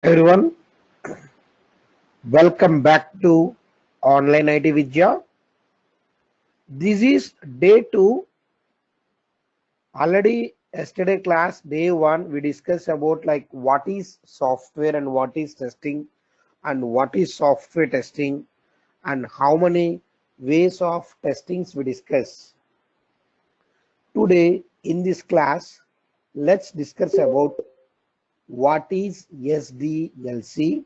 Everyone, welcome back to Online IT Vidya. This is day 2. Already yesterday class day 1 we discussed about like what is software and what is testing and what is software testing and how many ways of testings we discuss. Today in this class let's discuss about what is SDLC,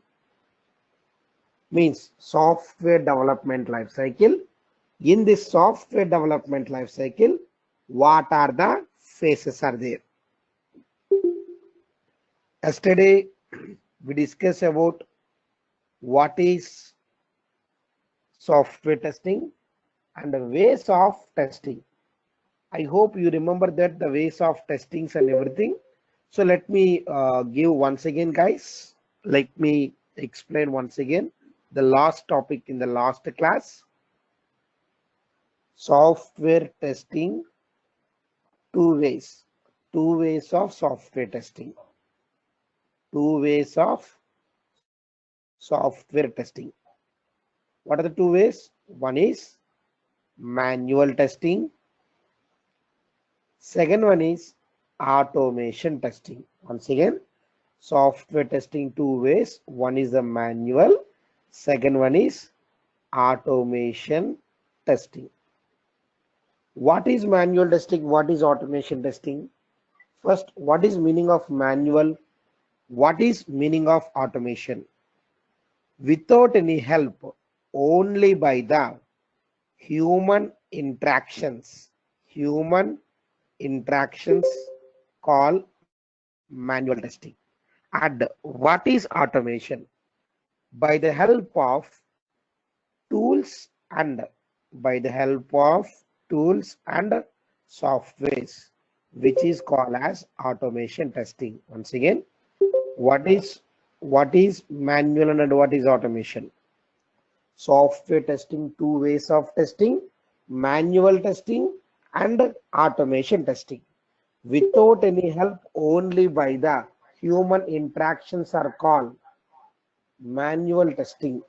means software development life cycle. In this software development life cycle, what are the phases are there? Yesterday we discussed about what is software testing and the ways of testing. I hope you remember that the ways of testings and everything. So let me give once again, guys. Let me explain once again the last topic in the last class. Software testing, two ways of software testing, two ways of software testing. What are the two ways? One is manual testing, second one is automation testing. Once again, software testing two ways. One is the manual, second one is automation testing. What is manual testing? What is automation testing? First, what is meaning of manual? What is meaning of automation? Without any help, only by the human interactions called manual testing. And what is automation? By the help of tools and by the help of tools and softwares, which is called as automation testing. Once again, what is manual and what is automation? Software testing, two ways of testing, manual testing and automation testing. Without any help, only by the human interactions are called manual testing.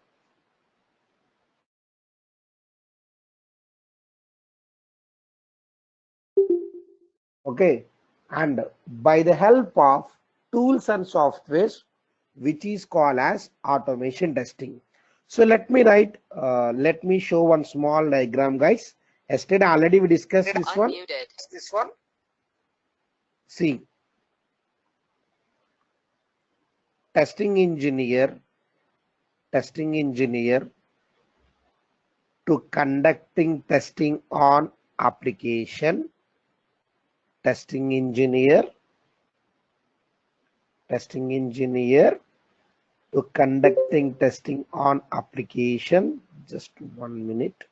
Okay, and by the help of tools and softwares, which is called as automation testing. So let me show one small diagram, guys. Yesterday already we discussed this one. See, testing engineer to conducting testing on application, testing engineer to conducting testing on application. Just 1 minute.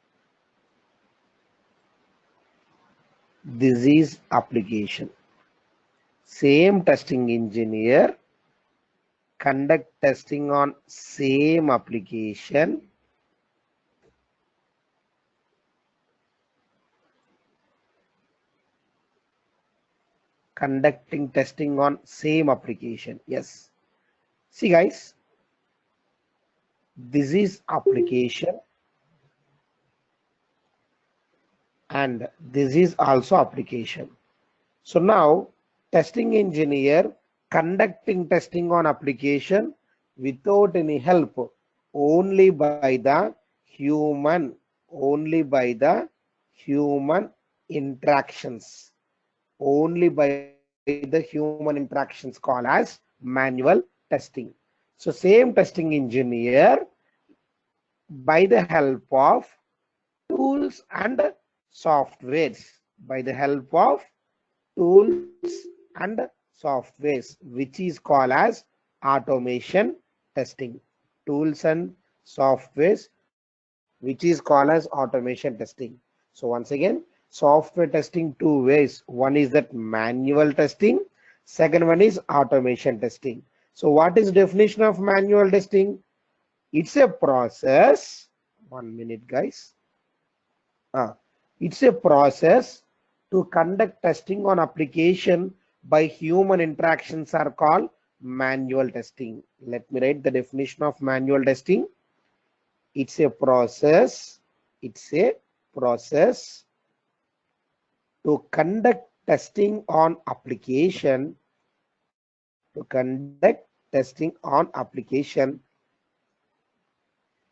This is application. Same testing engineer conduct testing on same application. Conducting testing on same application. Yes. See, guys, this is application and this is also application. So now testing engineer conducting testing on application without any help, only by the human interactions, only by the human interactions called as manual testing. So same testing engineer by the help of tools and softwares, by the help of tools and softwares, which is called as automation testing. Tools and softwares, which is called as automation testing. So once again, software testing two ways. One is that manual testing, second one is automation testing. So what is definition of manual testing? It's a process. 1 minute, guys. It's a process to conduct testing on application by human interactions are called manual testing. Let me write the definition of manual testing. It's a process. It's a process to conduct testing on application. To conduct testing on application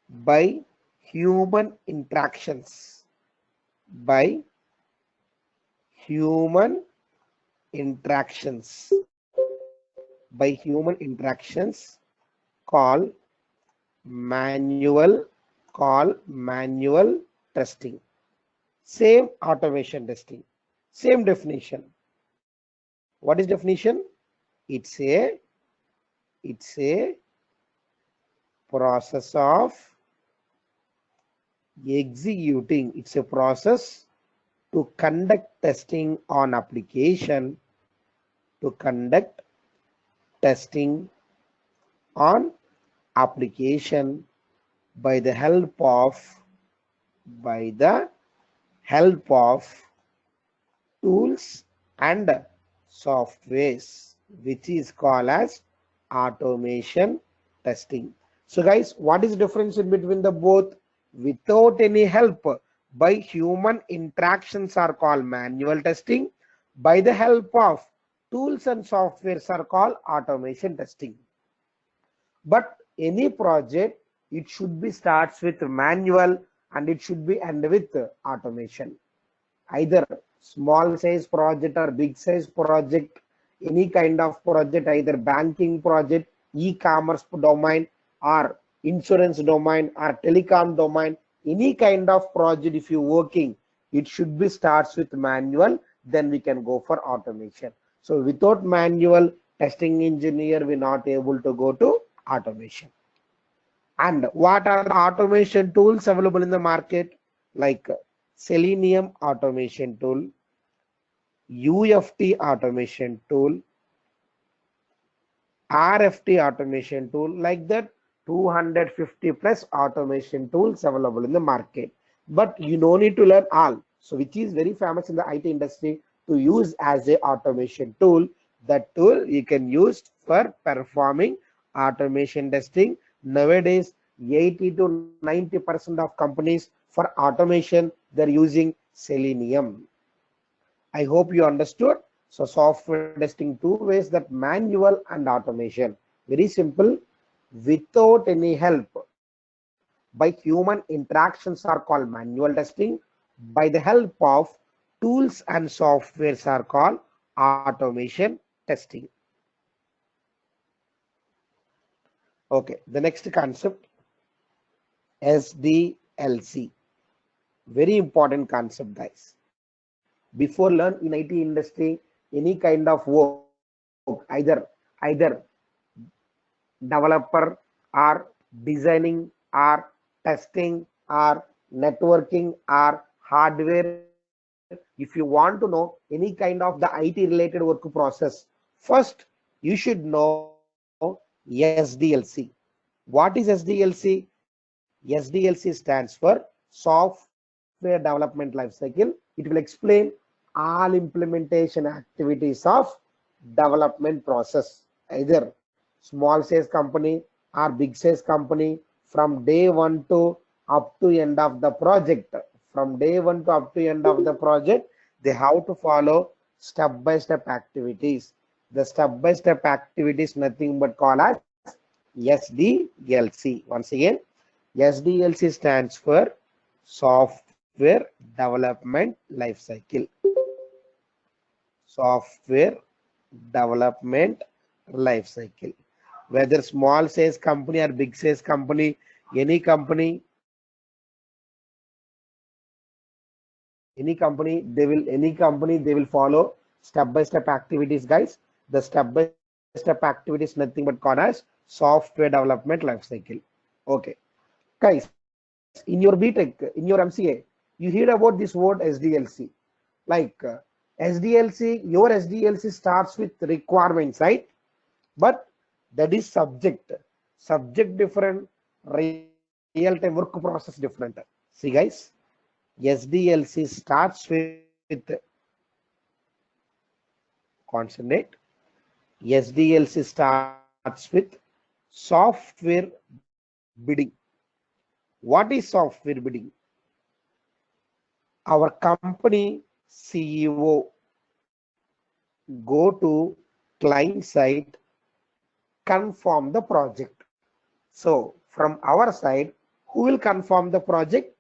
by human interactions. By human interactions. By human interactions called manual testing. Same automation testing, same definition. What is definition? It's a process of executing. It's a process to conduct testing on application. To conduct testing on application by the help of tools and softwares, which is called as automation testing. So guys, what is the difference in between the both? Without any help, by human interactions are called manual testing. By the help of tools and softwares are called automation testing. But any project, it should be starts with manual and it should be end with automation. Either small size project or big size project, any kind of project, either banking project, e-commerce domain or insurance domain or telecom domain, any kind of project if you're working, it should be starts with manual, then we can go for automation. So without manual, testing engineer will not able to go to automation. And what are the automation tools available in the market? Like Selenium automation tool, UFT automation tool, RFT automation tool, like that 250 plus automation tools available in the market. But you don't need to learn all. So which is very famous in the IT industry to use as a automation tool. That tool you can use for performing automation testing. Nowadays 80 to 90% of companies for automation they're using Selenium. I hope you understood. So software testing two ways, that manual and automation. Very simple. Without any help, by human interactions are called manual testing. By the help of tools and softwares are called automation testing. Okay, the next concept, SDLC. Very important concept, guys. Before learn in IT industry, any kind of work, either developer or designing or testing or networking or hardware, if you want to know any kind of the IT related work process, first you should know SDLC. What is SDLC? SDLC stands for software development life cycle. It will explain all implementation activities of development process, either small size company or big size company, from day one to up to end of the project. From day one to up to end of the project, they have to follow step by step activities. The step by step activities nothing but called as SDLC. Once again, SDLC stands for software development life cycle. Software development life cycle. Whether small size company or big size company, any company they will follow step by step activities, guys. The step by step activities nothing but called as software development life cycle. Okay, guys, in your BTech, in your MCA, you heard about this word SDLC. Like SDLC, your SDLC starts with requirements, right? But that is subject different, real time work process different. See guys, SDLC starts with concentrate. SDLC starts with software bidding. What is software bidding? Our company CEO go to client site, confirm the project. So from our side, who will confirm the project?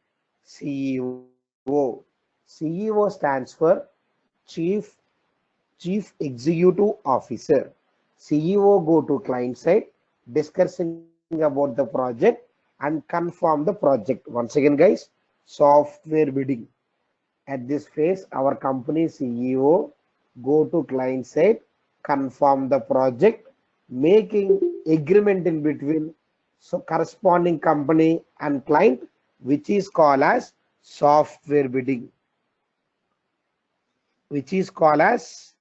CEO. CEO stands for Chief Executive Officer. CEO go to client side, discussing about the project and confirm the project. Once again, guys, software bidding. At this phase, our company CEO go to client side, confirm the project, making agreement in between so corresponding company and client, which is called as software bidding. Which is called as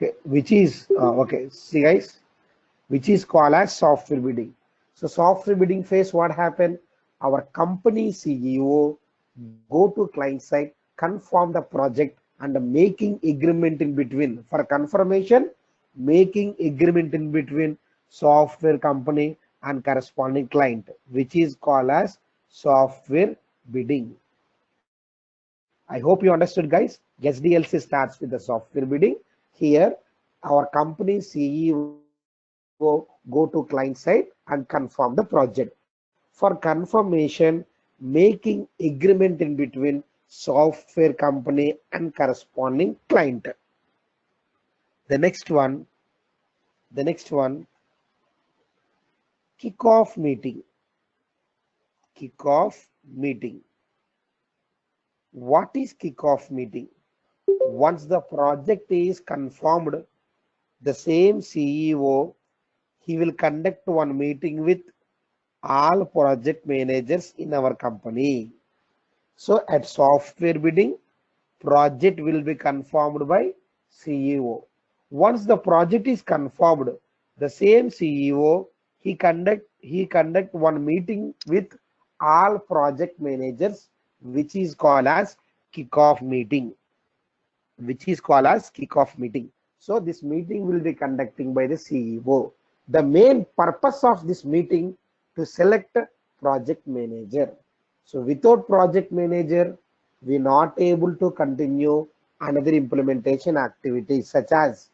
okay, which is okay. See guys, which is called as software bidding. So software bidding phase, what happened? Our company CEO go to client side, confirm the project and making agreement in between. For confirmation, making agreement in between software company and corresponding client, which is called as software bidding. I hope you understood, guys. SDLC starts with the software bidding. Here, our company CEO go to client side and confirm the project. For confirmation, making agreement in between software company and corresponding client. The next one, kickoff meeting. Kickoff meeting. What is kickoff meeting? Once the project is confirmed, the same CEO, he will conduct one meeting with all project managers in our company. So at software bidding, project will be confirmed by CEO. Once the project is confirmed, the same CEO, he conduct one meeting with all project managers, which is called as kickoff meeting. Which is called as kickoff meeting. So this meeting will be conducting by the CEO. The main purpose of this meeting to select project manager. So without project manager, we not able to continue another implementation activities such as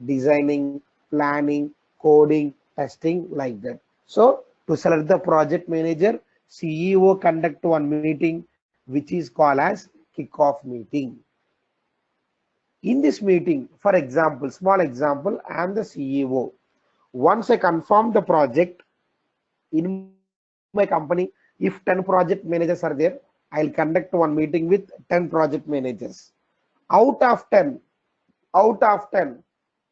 designing, planning, coding, testing like that. So to select the project manager, CEO conduct one meeting which is called as kickoff meeting. In this meeting, for example, small example, I am the CEO. Once I confirm the project in my company, if 10 project managers are there, I'll conduct one meeting with 10 project managers. Out of 10,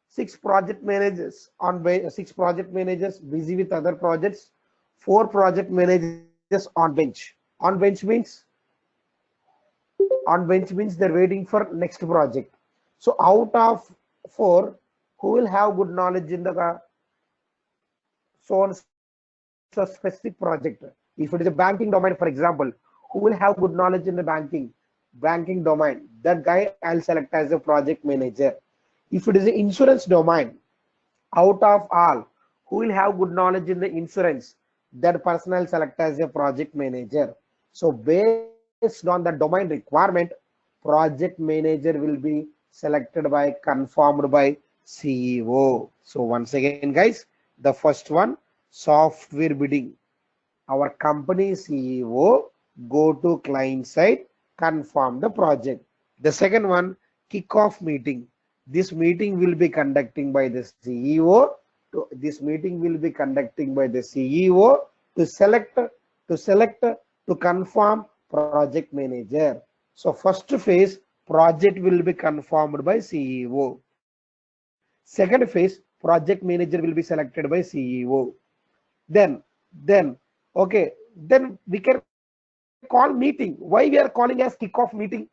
6 project managers busy with other projects, 4 project managers on bench. On bench means they're waiting for next project. So out of 4, who will have good knowledge in the so on so specific project? If it is a banking domain, for example, who will have good knowledge in the banking domain? That guy I'll select as a project manager. If it is an insurance domain, out of all, who will have good knowledge in the insurance? That person I'll select as a project manager. So based on the domain requirement, project manager will be selected by, confirmed by CEO. So once again, guys, the first one, software bidding. Our company CEO go to client side, confirm the project. The second one, kickoff meeting. This meeting will be conducting by the CEO. To confirm project manager. So first phase, project will be confirmed by CEO. Second phase, project manager will be selected by CEO. Then okay, then we can call meeting. Why we are calling as kickoff meeting?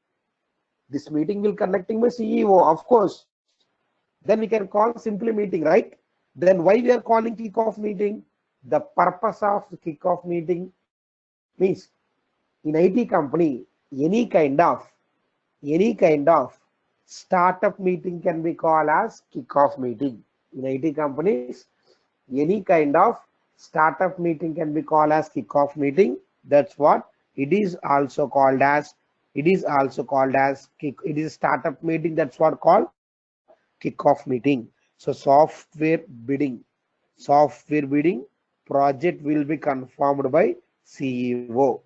This meeting will conducting by CEO, of course. Then we can call simply meeting, right? Then why we are calling kickoff meeting? The purpose of the kickoff meeting means in IT company, any kind of startup meeting can be called as kickoff meeting. In IT companies, any kind of startup meeting can be called as kickoff meeting. That's what it is also called as. It is startup meeting. That's what called kickoff meeting. So software bidding project will be confirmed by CEO.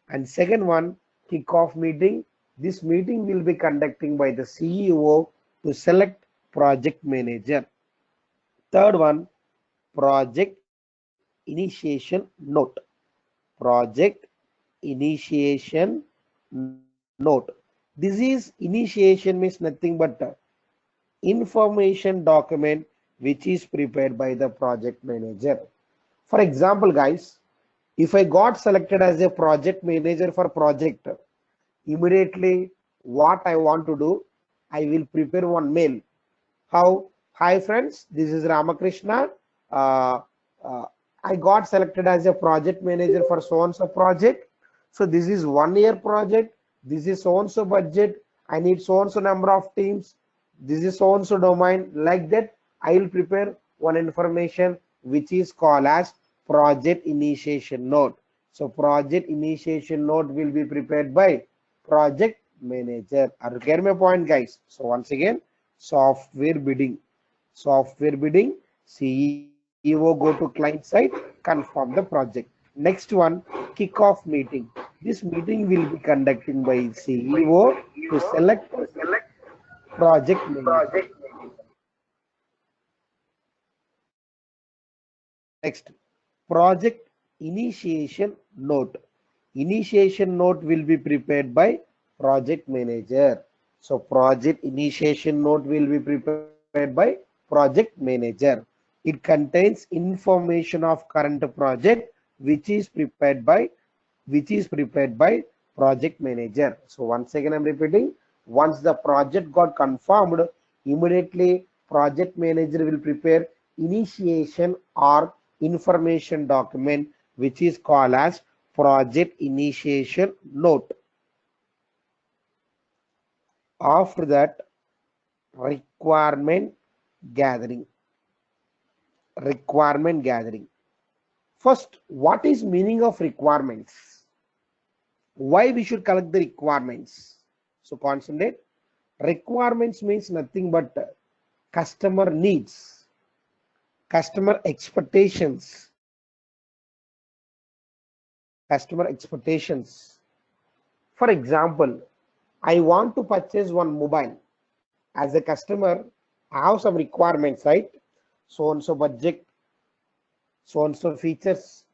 And second one, kickoff meeting. This meeting will be conducting by the CEO to select project manager. Third one, project initiation note. Project initiation note. This is initiation means nothing but information document which is prepared by the project manager. For example, guys, if I got selected as a project manager for project, immediately what I want to do, I will prepare one mail. How? Hi friends, this is Ramakrishna. Uh, uh, I got selected as a project manager for so and so project. So this is 1 year project. This is so and so budget. I need so and so number of teams. This is so and so domain. Like that, I will prepare one information which is called as project initiation note. So project initiation note will be prepared by project manager. Are you getting my point, guys? So once again, software bidding. CEO go to client side, confirm the project. Next one, kickoff meeting. This meeting will be conducting by CEO to select project manager. Next, project initiation note. Initiation note will be prepared by project manager. So project initiation note will be prepared by project manager. It contains information of current project which is prepared by project manager. So once again I'm repeating, once the project got confirmed, immediately project manager will prepare initiation or information document which is called as project initiation note. After that, requirement gathering. First, what is meaning of requirements? Why we should collect the requirements? So concentrate. Requirements means nothing but customer needs, customer expectations. For example, I want to purchase one mobile. As a customer, I have some requirements, right? So and so budget, so and so features,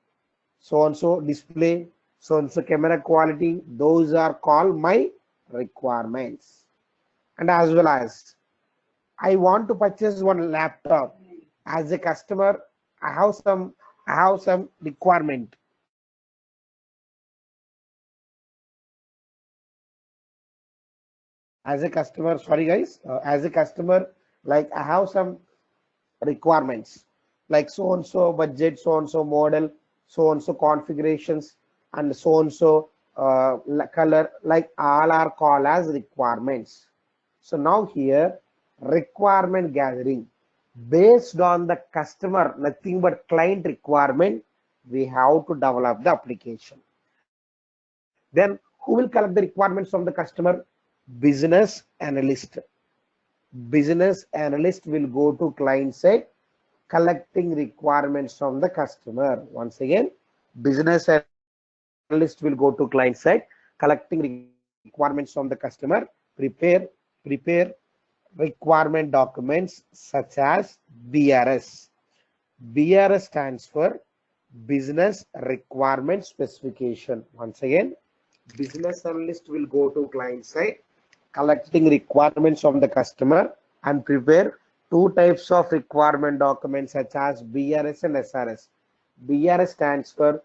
so and so display, so and so camera quality. Those are called my requirements. And as well as I want to purchase one laptop. As a customer, I have some requirement. As a customer, sorry guys, as a customer, like I have some requirements like so and so budget, so and so model, so and so configurations, and so and so color, like all are called as requirements. So now here, requirement gathering based on the customer, nothing but client requirement, we have to develop the application. Then who will collect the requirements from the customer? Business analyst. Business analyst will go to client side collecting requirements from the customer. Once again, business analyst will go to client side collecting requirements from the customer, prepare requirement documents such as BRS. BRS stands for business requirement specification. Once again, business analyst will go to client side collecting requirements from the customer and prepare two types of requirement documents such as BRS and SRS. BRS stands for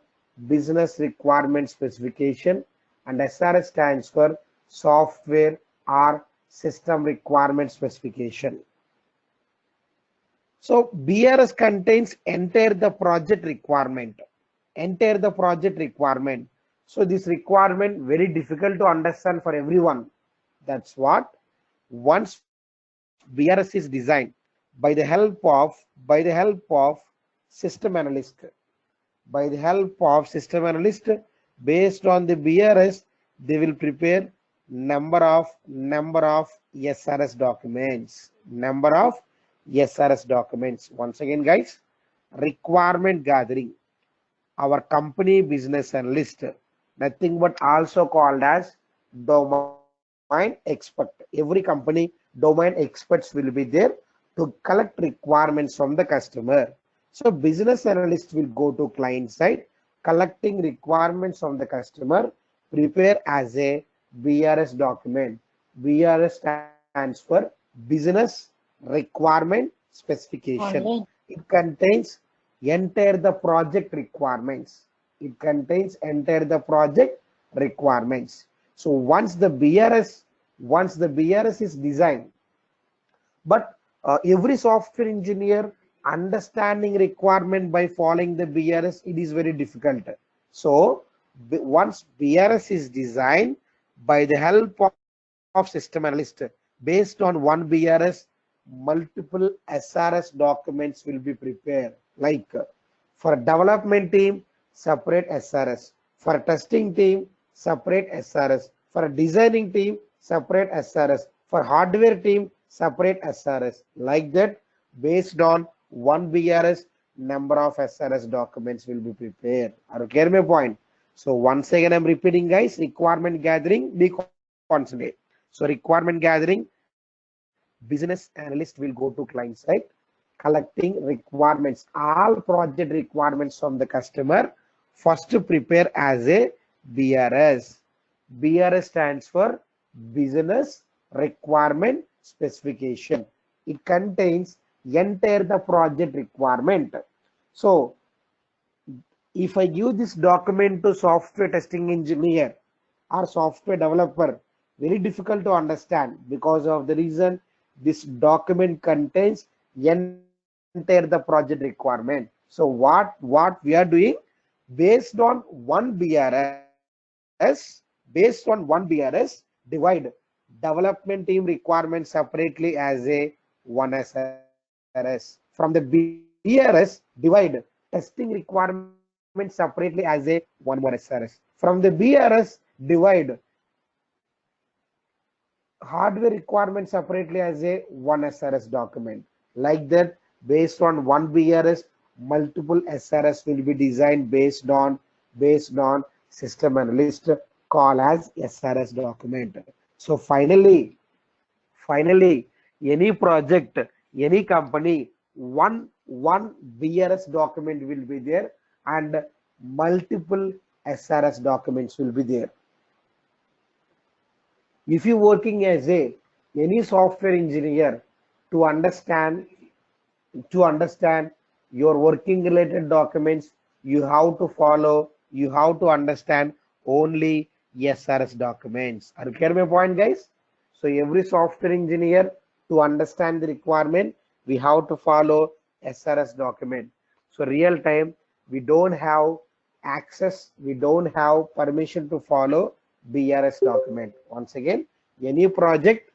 business requirement specification and SRS stands for software or system requirement specification. So BRS contains entire the project requirement. So this requirement very difficult to understand for everyone. That's what once BRS is designed by the help of system analyst, based on the BRS, they will prepare number of SRS documents. Once again, guys, requirement gathering. Our company business analyst, nothing but also called as domain expert. Every company domain experts will be there to collect requirements from the customer. So business analyst will go to client side, collecting requirements from the customer, prepare as a BRS document. BRS stands for business requirement specification. Online. It contains enter the project requirements. So once the BRS is designed, but every software engineer understanding requirement by following the BRS, it is very difficult. So once BRS is designed by the help of system analyst, based on one BRS, multiple SRS documents will be prepared. Like for development team, separate SRS. For testing team, separate SRS. For designing team, separate SRS. For hardware team, separate SRS. Like that, based on one BRS, number of SRS documents will be prepared. Are you clear my point? So once again, I'm repeating, guys, requirement gathering, be concentrate. So requirement gathering, business analyst will go to client side, collecting requirements, all project requirements from the customer. First to prepare as a BRS. BRS stands for business requirement specification. It contains entire the project requirement. So if I give this document to software testing engineer or software developer, very difficult to understand, because of the reason this document contains entire the project requirement. So what we are doing, based on one BRS, divide development team requirements separately as a one SRS. From the BRS, divide testing requirements separately as a one SRS. From the BRS, divide hardware requirements separately as a one SRS document. Like that, based on one BRS, multiple SRS will be designed based on system analyst, call as SRS document. So finally, any project, any company, one BRS document will be there and multiple SRS documents will be there. If you working as any software engineer, to understand your working related documents, you have to understand only SRS documents. Are you clear my point, guys? So every software engineer, to understand the requirement, we have to follow SRS document. So real time, we don't have access, we don't have permission to follow BRS document. Once again, any project,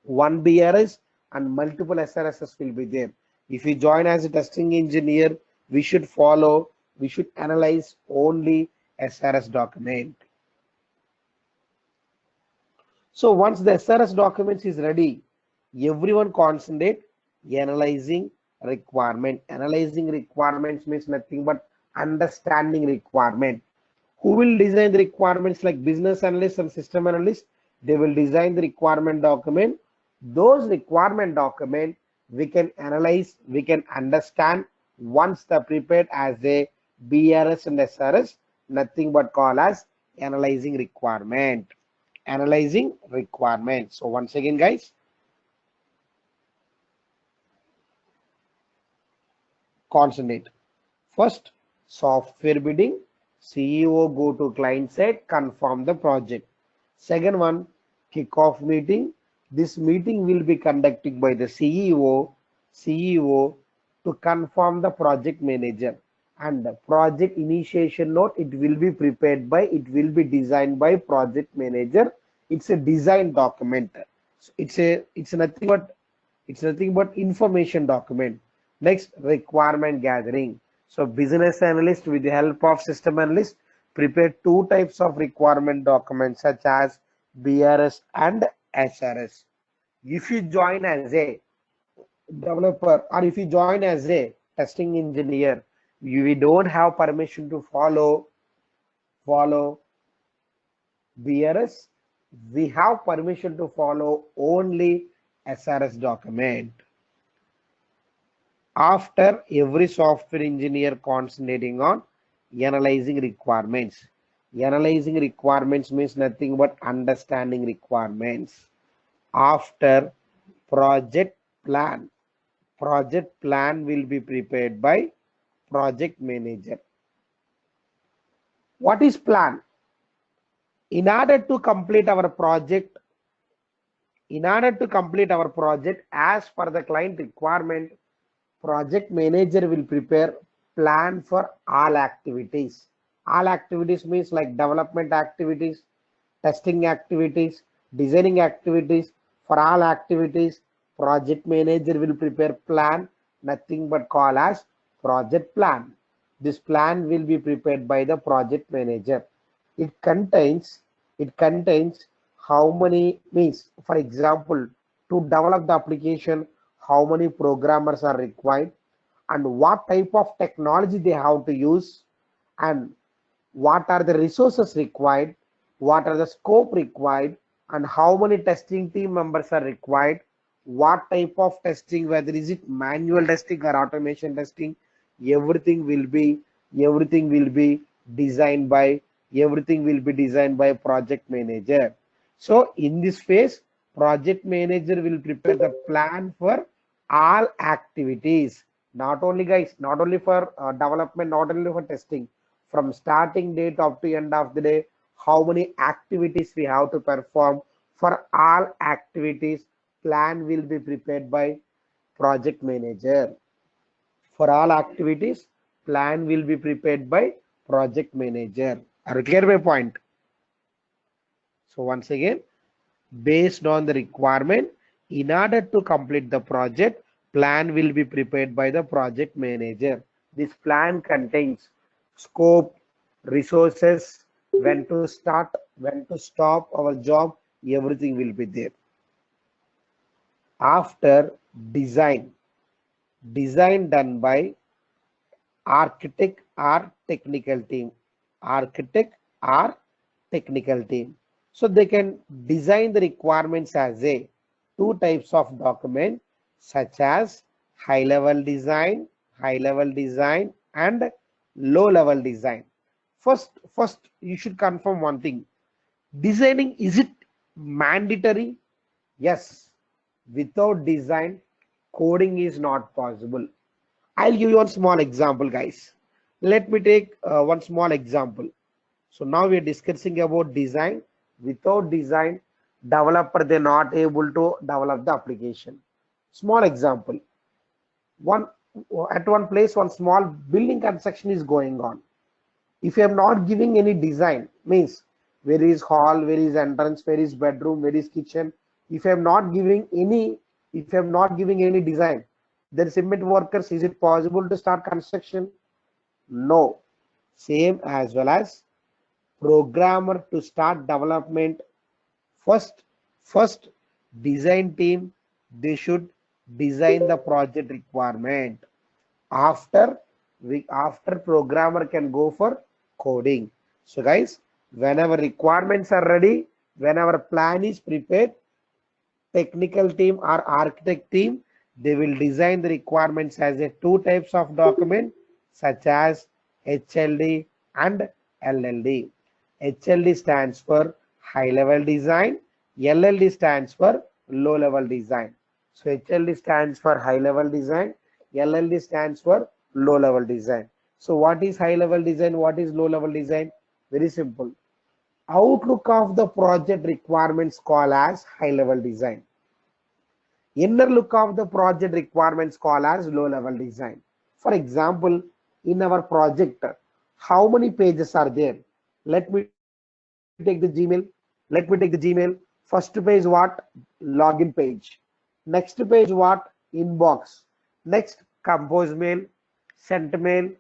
one BRS and multiple SRSs will be there. If you join as a testing engineer, we should analyze only SRS document. So once the SRS documents is ready, everyone concentrate analyzing requirement. Analyzing requirements means nothing but understanding requirement. Who will design the requirements? Like business analyst and system analyst, they will design the requirement document. Those requirement document we can analyze, we can understand once the prepared as a BRS and SRS, nothing but call as analyzing requirement. So once again, guys, concentrate. First, software bidding, CEO go to client side, confirm the project. Second one, kickoff meeting. This meeting will be conducted by the CEO to confirm the project manager. and project initiation note, it will be prepared by, it will be designed by project manager. It's a design document. So it's nothing but information document. Next, requirement gathering. So business analyst with the help of system analyst prepare two types of requirement documents such as BRS and SRS. If you join as a developer or if you join as a testing engineer, we don't have permission to follow BRS. We have permission to follow only SRS document. After, every software engineer concentrating on analyzing requirements. Analyzing requirements means nothing but understanding requirements. After, project plan. Project plan will be prepared by project manager. What is plan? In order to complete our project, as per the client requirement, project manager will prepare plan for all activities. All activities means like development activities, testing activities, designing activities. For all activities, project manager will prepare plan, nothing but call as project plan. This plan will be prepared by the project manager. It contains how many, means for example, to develop the application, how many programmers are required and what type of technology they have to use and what are the resources required, what are the scope required, and how many testing team members are required, what type of testing, whether is it manual testing or automation testing, everything will be designed by project manager. So in this phase, project manager will prepare the plan for all activities, not only guys, not only for development, not only for testing, from starting date up to end of the day, how many activities we have to perform. For all activities, plan will be prepared by project manager. For all activities, plan will be prepared by project manager. Are you clear my point? So once again, based on the requirement, in order to complete the project, plan will be prepared by the project manager. This plan contains scope, resources, when to start, when to stop our job, everything will be there. After, design done by architect or technical team. So they can design the requirements as a two types of document such as high level design and low level design. First you should confirm one thing. Designing, is it mandatory? Yes. Without design, coding is not possible. I'll give you one small example, guys. Let me take one small example. So now we are discussing about design. Without design, developer, they're not able to develop the application. Small example. At one place, one small building construction is going on. If you are not giving any design, means where is hall, where is entrance, where is bedroom, where is kitchen. If I am not giving any design, then cement workers, is it possible to start construction? No. Same as well as programmer to start development. First design team, they should design the project requirement. After programmer can go for coding. So guys, whenever requirements are ready, whenever plan is prepared, technical team or architect team, they will design the requirements as a two types of document such as HLD and LLD. HLD stands for high level design, LLD stands for low level design. So HLD stands for high level design, LLD stands for low level design. So what is high level design? What is low level design? Very simple. Outlook of the project requirements called as high level design. Inner look of the project requirements called as low level design. For example, in our project, how many pages are there? Let me take the Gmail. First page what? Login page. Next page what? Inbox. Next compose mail, sent mail,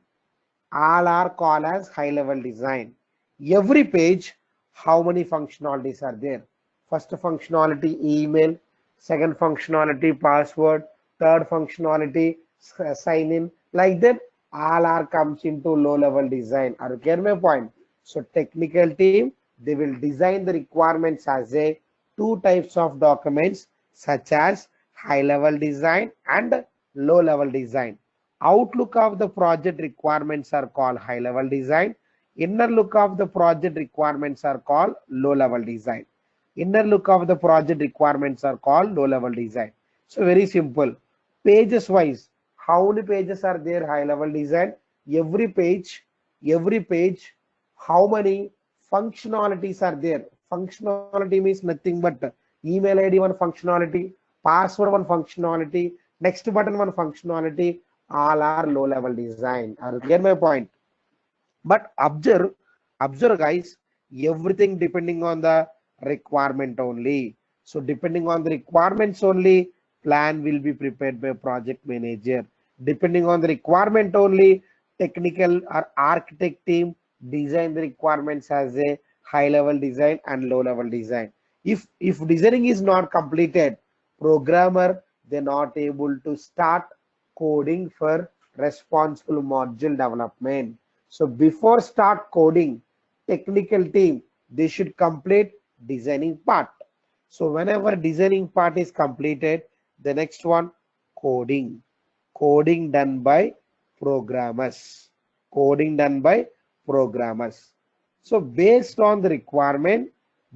all are called as high level design. Every page, how many functionalities are there? First functionality email, second functionality password, third functionality sign in, like that all are comes into low level design. Are you get my point? So technical team, they will design the requirements as a two types of documents such as high level design and low level design. Outlook of the project requirements are called high level design. Inner look of the project requirements are called low level design. Inner look of the project requirements are called low level design. So very simple. Pages wise, how many pages are there high level design? Every page, every page, how many functionalities are there? Functionality means nothing but email ID one functionality, password one functionality, next button one functionality, all are low level design. I'll get my point. But observe guys, everything depending on the requirement only. So depending on the requirements only, plan will be prepared by project manager. Depending on the requirement only, technical or architect team design the requirements as a high level design and low level design. If designing is not completed, programmer they're not able to start coding for responsible module development. So before start coding, technical team, they should complete designing part. So whenever designing part is completed, the next one, coding. Coding done by programmers. Coding done by programmers. So based on the requirement,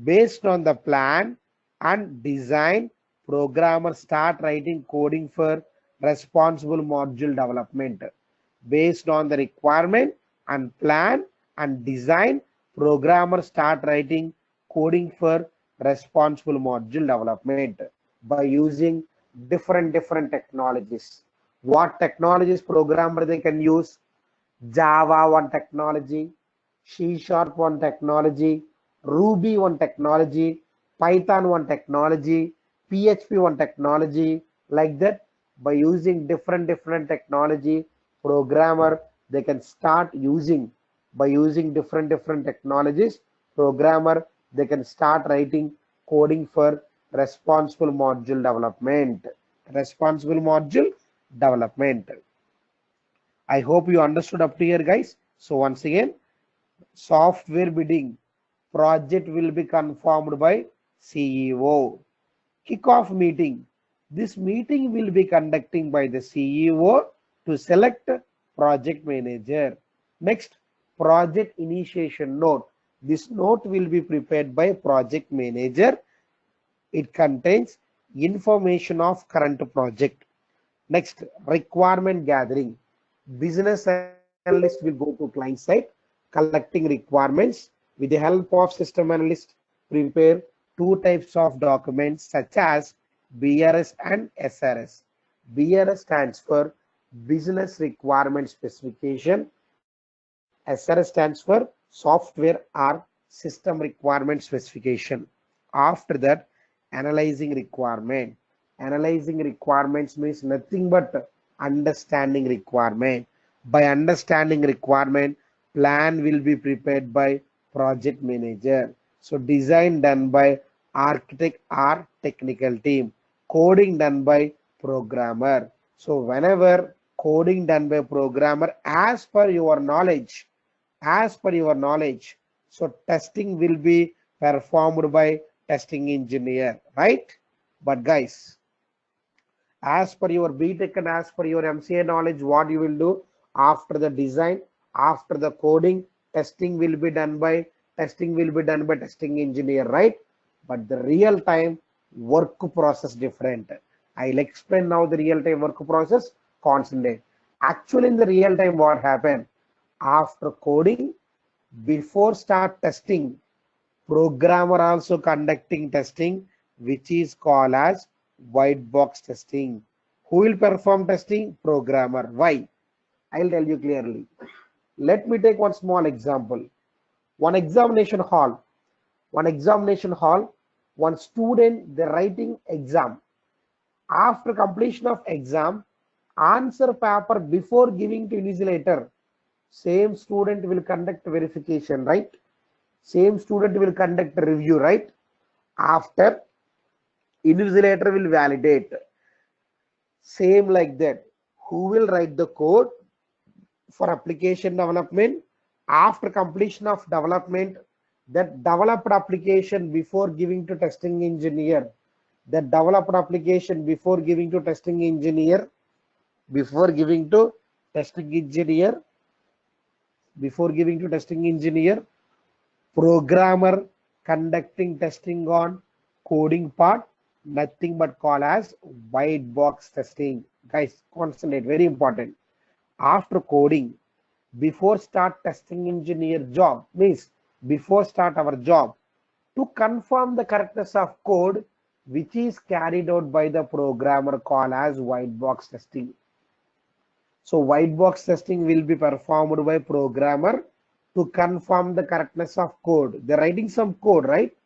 based on the plan and design, programmers start writing coding for responsible module development. Based on the requirement and plan and design, programmers start writing coding for responsible module development by using different technologies. What technologies programmer they can use? Java one technology, C Sharp one technology, Ruby one technology, Python one technology, PHP one technology, like that. By using different technology, programmer they can start using. By using different technologies, programmer they can start writing coding for responsible module development. Responsible module development. I hope you understood up to here, guys. So once again, software bidding project will be confirmed by CEO. Kickoff meeting. This meeting will be conducting by the CEO to select project manager. Next, project initiation note. This note will be prepared by project manager. It contains information of current project. Next, requirement gathering. Business analyst will go to client site, collecting requirements. With the help of system analyst, prepare two types of documents such as BRS and SRS. BRS stands for Business Requirement Specification. SRS stands for Software or System Requirement Specification. After that, analyzing requirement. Analyzing requirements means nothing but understanding requirement. By understanding requirement, plan will be prepared by project manager. So design done by architect or technical team. Coding done by programmer. So whenever coding done by programmer as per your knowledge, so testing will be performed by testing engineer, right? But guys, as per your BTech and as per your MCA knowledge, what you will do after the design, after the coding, testing will be done by testing engineer, right? But the real time work process different. I'll explain now the real time work process. Concentrate. Actually, in the real time, what happened after coding, before start testing, programmer also conducting testing, which is called as white box testing. Who will perform testing? Programmer. Why? I'll tell you clearly. Let me take one small example. One examination hall. One examination hall. One student, they're writing exam. After completion of exam, answer paper before giving to invigilator, same student will conduct verification, right? Same student will conduct review, right? After, invigilator will validate. Same like that. Who will write the code for application development? After completion of development, that developed application before giving to testing engineer, that developed application before giving to testing engineer, before giving to testing engineer, before giving to testing engineer, programmer conducting testing on coding part, nothing but call as white box testing. Guys, concentrate, very important. After coding, before start testing engineer job, means before start our job, to confirm the correctness of code which is carried out by the programmer, call as white box testing. So white box testing will be performed by programmer to confirm the correctness of code. They're writing some code, right?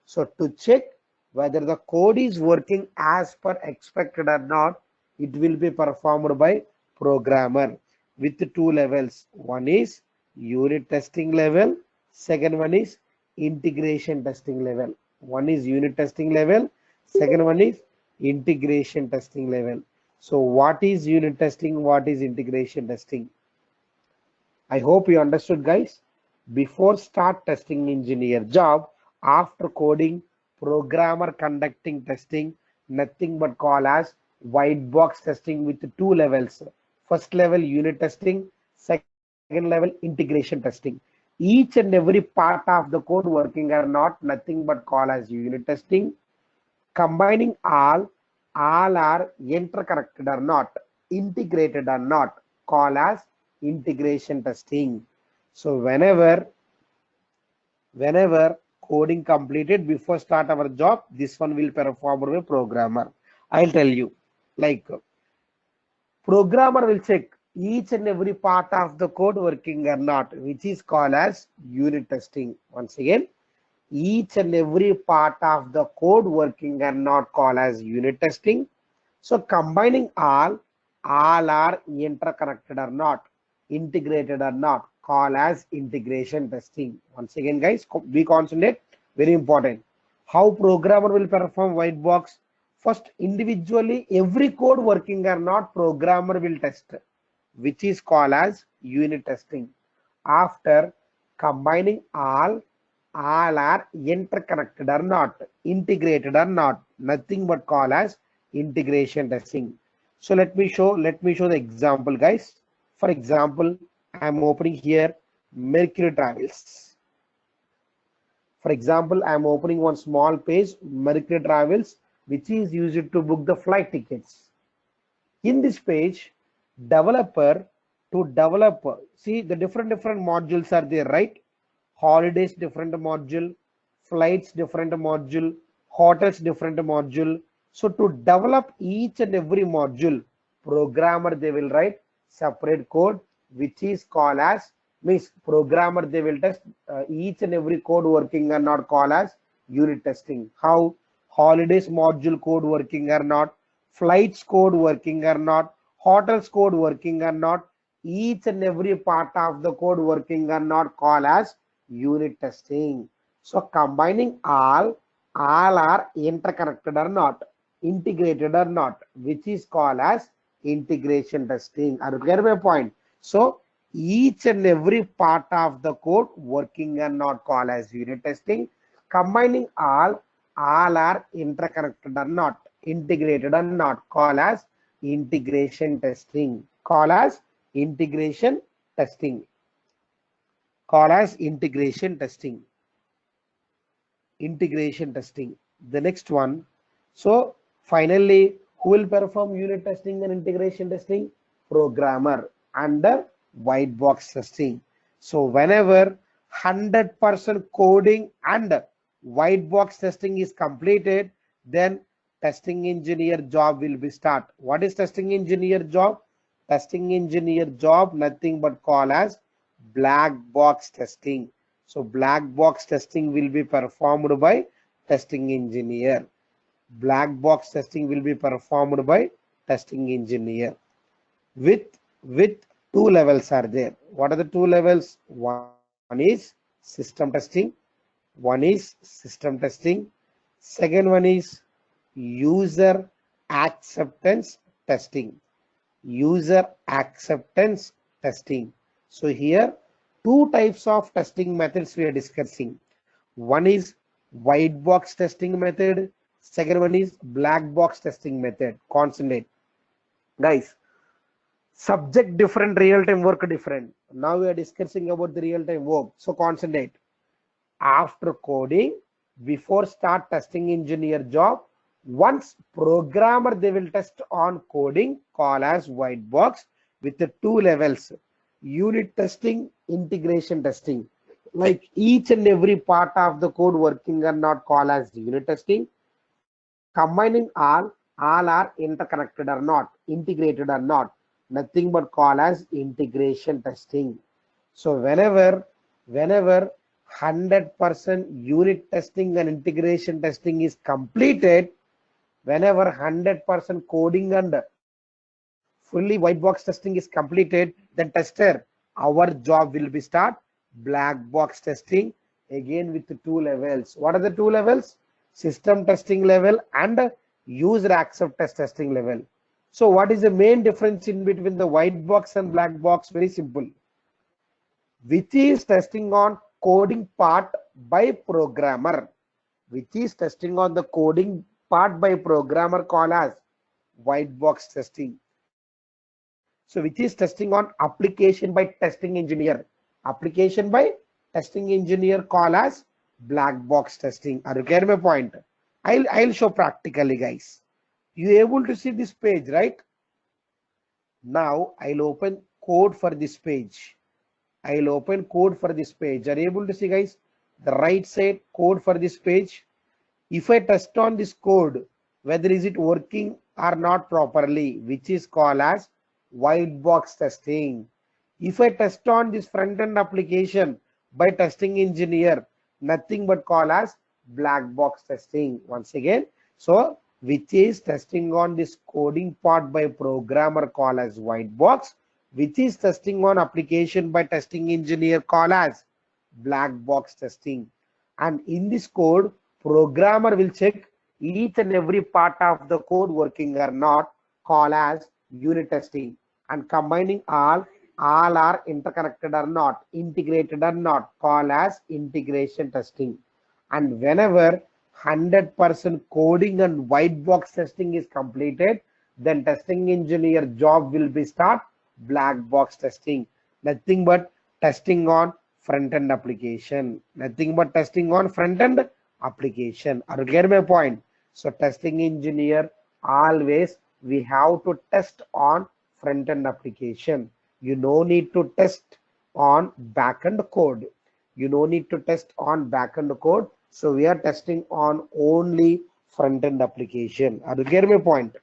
So to check whether the code is working as per expected or not, it will be performed by programmer with two levels. One is unit testing level. Second one is integration testing level. One is unit testing level. Second one is integration testing level. So what is unit testing? What is integration testing? I hope you understood, guys. Before start testing engineer job, after coding, programmer conducting testing, nothing but call as white box testing with two levels. First level unit testing, second level integration testing. Each and every part of the code working or not, nothing but call as unit testing. Combining all are interconnected or not, integrated or not, call as integration testing. So whenever coding completed before start our job, this one will perform by programmer. I'll tell you, like programmer will check each and every part of the code working or not, which is called as unit testing. Once again, each and every part of the code working or not called as unit testing. So combining all are interconnected or not, integrated or not, call as integration testing. Once again, guys, be concentrate, very important. How programmer will perform white box? First, individually, every code working or not, programmer will test, which is called as unit testing. After combining all are interconnected or not, integrated or not, nothing but call as integration testing. So let me show the example, guys. For example, I am opening here Mercury Travels. For example, I am opening one small page, Mercury Travels, which is used to book the flight tickets. In this page, developer to develop, see the different modules are there, right? Holidays different module, flights different module, hotels different module. So to develop each and every module, programmer they will write separate code which is called as, means programmer they will test each and every code working or not, call as unit testing. How? Holidays module code working or not, flights code working or not, hotels code working or not, each and every part of the code working or not, call as unit testing. So combining all are interconnected or not, integrated or not, which is called as integration testing. Are you clear my point? So each and every part of the code working or not, call as unit testing. Combining all are interconnected or not, integrated or not, call as integration testing. Call as integration testing. Call as integration testing. Integration testing. The next one. So finally, who will perform unit testing and integration testing? Programmer under white box testing. So whenever 100% coding and white box testing is completed, then testing engineer job will be start. What is testing engineer job? testing engineer job nothing but call as black box testing. So black box testing will be performed by testing engineer. Black box testing will be performed by testing engineer. With two levels are there. What are the two levels? One is system testing, one is system testing, second one is user acceptance testing. User acceptance testing. So here two types of testing methods we are discussing. One is white box testing method, second one is black box testing method. Concentrate guys. Subject different, real-time work different. Now we are discussing about the real-time work. So concentrate. After coding, before start testing engineer job, once programmer they will test on coding, call as white box with the two levels: unit testing, integration testing. Like each and every part of the code working or not, call as unit testing. Combining all are interconnected or not, integrated or not, nothing but call as integration testing. So whenever 100% unit testing and integration testing is completed, whenever 100% coding and fully white box testing is completed, then tester, our job will be start black box testing again with the two levels. What are the two levels? System testing level and user acceptance testing level. So what is the main difference in between the white box and black box? Very simple. Which is testing on coding part by programmer, which is testing on the coding part by programmer, call as white box testing. So which is testing on application by testing engineer, application by testing engineer, call as black box testing. Are you getting my point? I'll show practically guys. You able to see this page, right? Now I'll open code for this page. I'll open code for this page. Are you able to see guys the right side code for this page? If I test on this code, whether is it working or not properly, which is called as white box testing. If I test on this front end application by testing engineer, nothing but call as black box testing. Once again, so which is testing on this coding part by programmer, call as white box, which is testing on application by testing engineer, call as black box testing. And in this code, programmer will check each and every part of the code working or not, call as unit testing. And combining all are interconnected or not, integrated or not, call as integration testing. And whenever 100% coding and white box testing is completed, then testing engineer job will be start black box testing. Nothing but testing on front end application. Nothing but testing on front end application. Are you getting my point? So testing engineer always we have to test on front end application. You no need to test on backend code. You no need to test on backend code. So we are testing on only front end application. Are you getting my point?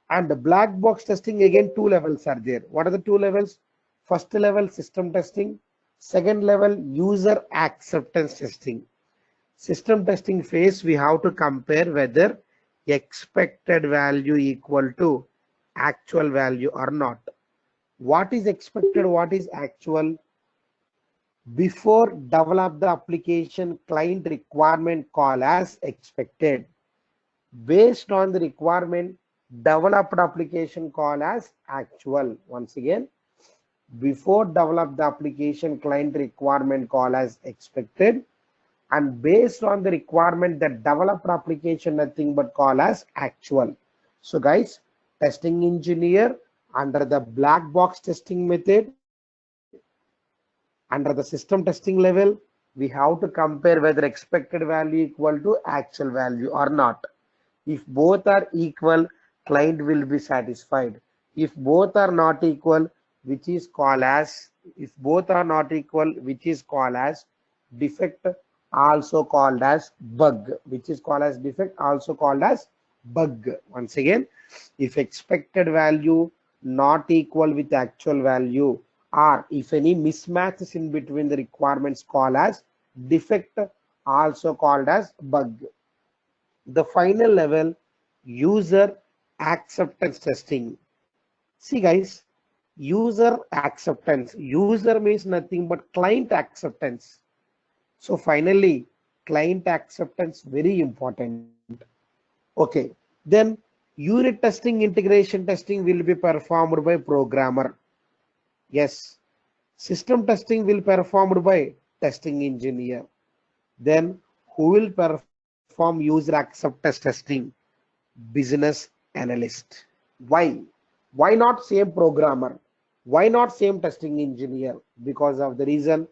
And the black box testing, again two levels are there. What are the two levels? First level system testing, second level user acceptance testing. System testing phase we have to compare whether expected value equal to actual value or not. What is expected, what is actual? Before develop the application, client requirement call as expected. Based on the requirement, developed application call as actual. Once again, before develop the application, client requirement call as expected, and based on the requirement that developed application nothing but call as actual. So guys, testing engineer under the black box testing method, under the system testing level, we have to compare whether expected value equal to actual value or not. If both are equal, client will be satisfied. If both are not equal, which is called as, if both are not equal, which is called as defect, also called as bug, which is called as defect, also called as bug. Once again, if expected value not equal with actual value, or if any mismatch is in between the requirements called as defect, also called as bug. The final level, user acceptance testing. See guys, user acceptance. User means nothing but client acceptance. So finally, client acceptance very important. Okay, then unit testing, integration testing will be performed by programmer. Yes, system testing will performed by testing engineer. Then who will perform user acceptance testing? Business analyst. Why? Why not same programmer? Why not same testing engineer? Because of the reason,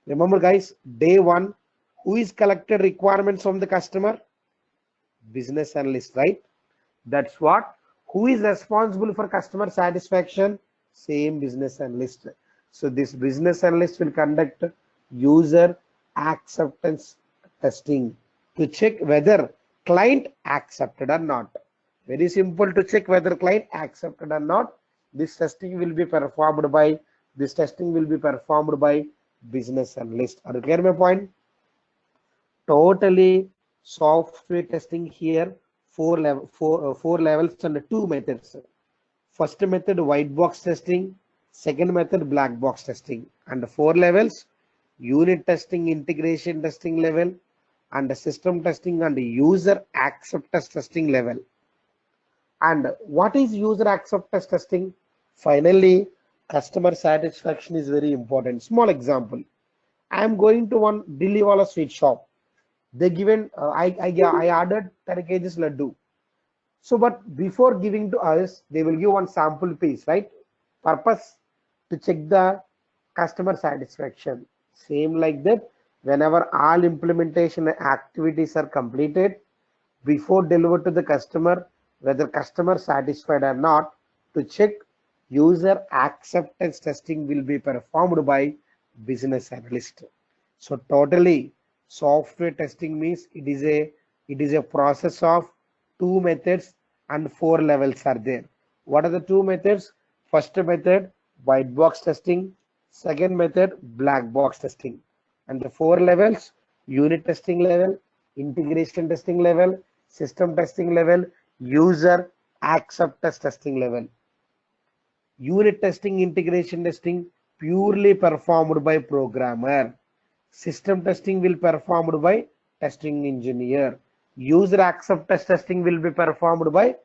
remember guys, day one, who is collected requirements from the customer? Business analyst, right? That's what. Who is responsible for customer satisfaction? Same business analyst. So this business analyst will conduct user acceptance testing to check whether client accepted or not. Very simple to check whether client accepted or not. This testing will be performed by business analyst. Are you clear my point? Totally software testing here, four levels and two methods. First method white box testing, second method black box testing, and four levels: unit testing, integration testing level, and system testing and user acceptance testing level. And what is user acceptance testing? Finally, customer satisfaction is very important. Small example: I am going to one Delhi wala sweet shop. They given I ordered 10 kgs laddu. So, but before giving to us, they will give one sample piece, right? Purpose to check the customer satisfaction. Same like that, whenever all implementation activities are completed, before delivered to the customer, whether customer satisfied or not, to check user acceptance testing will be performed by business analyst. So totally software testing means it is a process of two methods and four levels are there. What are the two methods? First method white box testing, second method black box testing, and the four levels: unit testing level, integration testing level, system testing level, user acceptance testing level. Unit testing, integration testing purely performed by programmer. System testing will performed by testing engineer. User acceptance testing will be performed by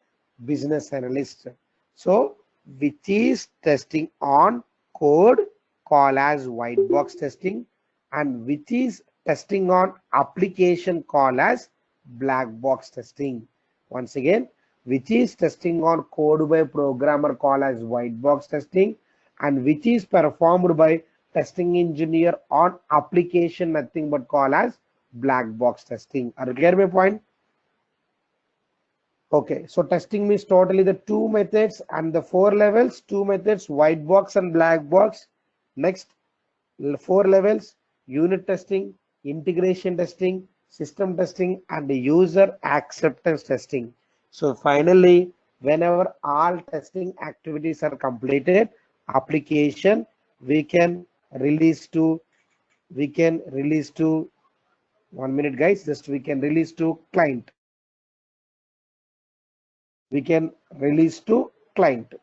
business analyst. So which is testing on code called as white box testing, and which is testing on application called as black box testing. Once again, which is testing on code by programmer called as white box testing, and which is performed by testing engineer on application nothing but called as black box testing. Are you clear my point? Okay, so testing means totally the two methods and the four levels, two methods, white box and black box. Next, four levels: unit testing, integration testing, system testing, and user acceptance testing. So finally, whenever all testing activities are completed, application we can release to 1 minute guys, just we can release to client. We can release to client.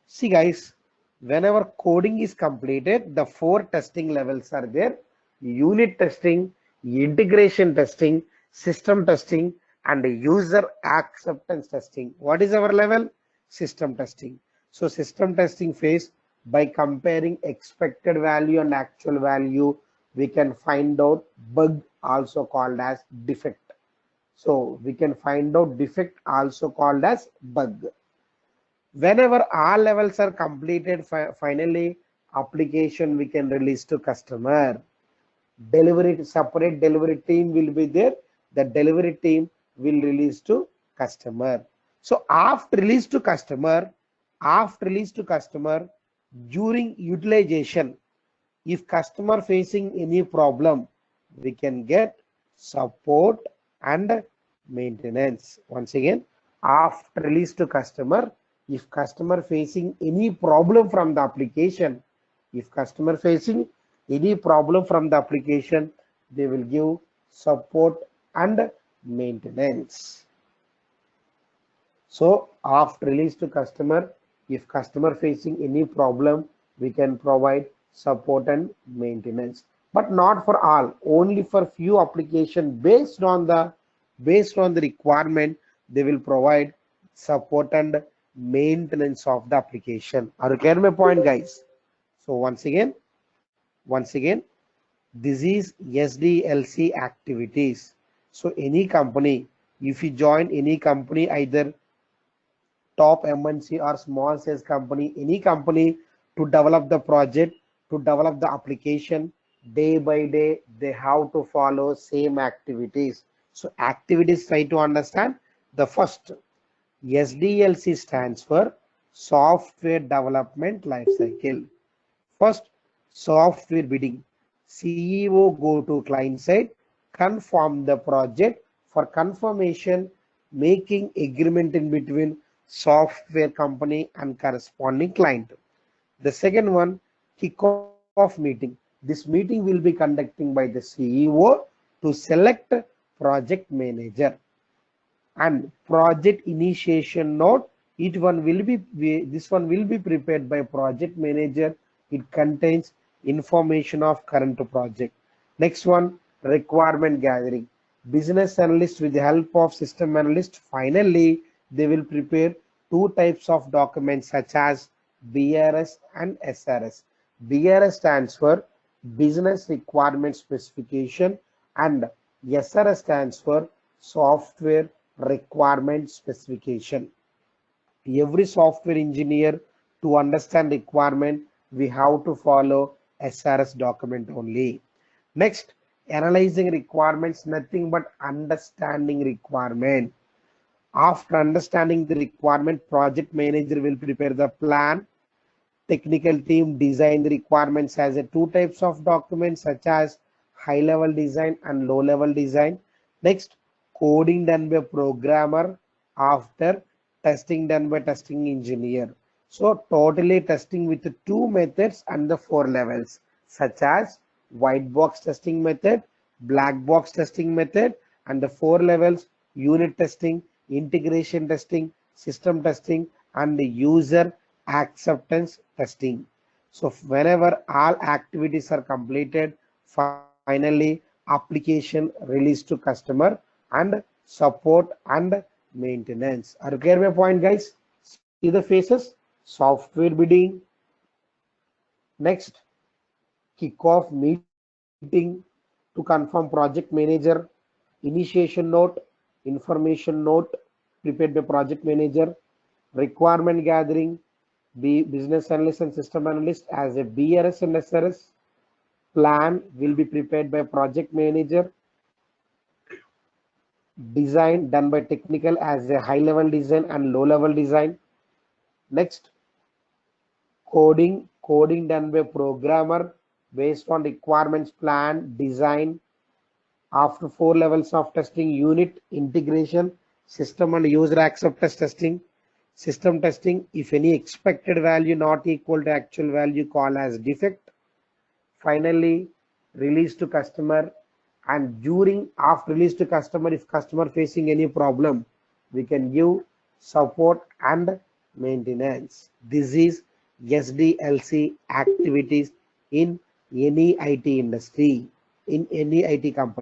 See guys, whenever coding is completed, the four testing levels are there: unit testing, integration testing, system testing, and user acceptance testing. What is our level? System testing. So system testing phase, by comparing expected value and actual value, we can find out bug, also called as defect. So we can find out defect, also called as bug. Whenever all levels are completed, finally application we can release to customer. Separate delivery team will be there. The delivery team will release to customer. So after release to customer, during utilization, if customer facing any problem, we can get support and maintenance. Once again, After release to customer, if customer facing any problem from the application, if customer facing any problem from the application, they will give support and maintenance. So after release to customer, if customer facing any problem, we can provide support and maintenance, but not for all, only for few application based on the requirement, they will provide support and maintenance of the application. Are you clear my point, guys? So once again, this is SDLC activities. So any company, if you join any company, either top MNC or small size company, any company, to develop the project, to develop the application, day by day, they have to follow same activities. So activities, try to understand. The first, SDLC stands for Software Development Lifecycle. First, software bidding. CEO go to client side, confirm the project. For confirmation, making agreement in between software company and corresponding client. The second one, kick-off meeting. This meeting will be conducting by the CEO to select project manager. And project initiation note, this one will be prepared by project manager. It contains information of current project. Next one, requirement gathering. Business analyst with the help of system analyst, finally they will prepare two types of documents such as BRS and SRS. BRS stands for business requirement specification and SRS stands for software requirement specification. Every software engineer, to understand requirement, we have to follow SRS document only. Next, analyzing requirements, nothing but understanding requirement. After understanding the requirement, project manager will prepare the plan. Technical team design the requirements as a two types of documents such as high level design and low level design. Next, coding done by programmer. After testing done by testing engineer. So totally testing with the two methods and the four levels such as white box testing method, black box testing method, and the four levels: unit testing, integration testing, system testing, and the user acceptance testing. So whenever all activities are completed, finally application released to customer and support and maintenance. Are you clear my point, guys? See the phases: software bidding, next kick-off meeting to confirm project manager, initiation note, information note prepared by project manager, requirement gathering, business analyst and system analyst as a BRS and SRS, plan will be prepared by project manager, design done by technical as a high level design and low level design. Next, coding done by programmer based on requirements, plan, design. After four levels of testing: unit, integration, system and user acceptance testing. System testing, if any expected value not equal to actual value, call as defect. Finally, release to customer, and during after release to customer, if customer facing any problem, we can give support and maintenance. This is SDLC activities in any IT industry, in any IT company.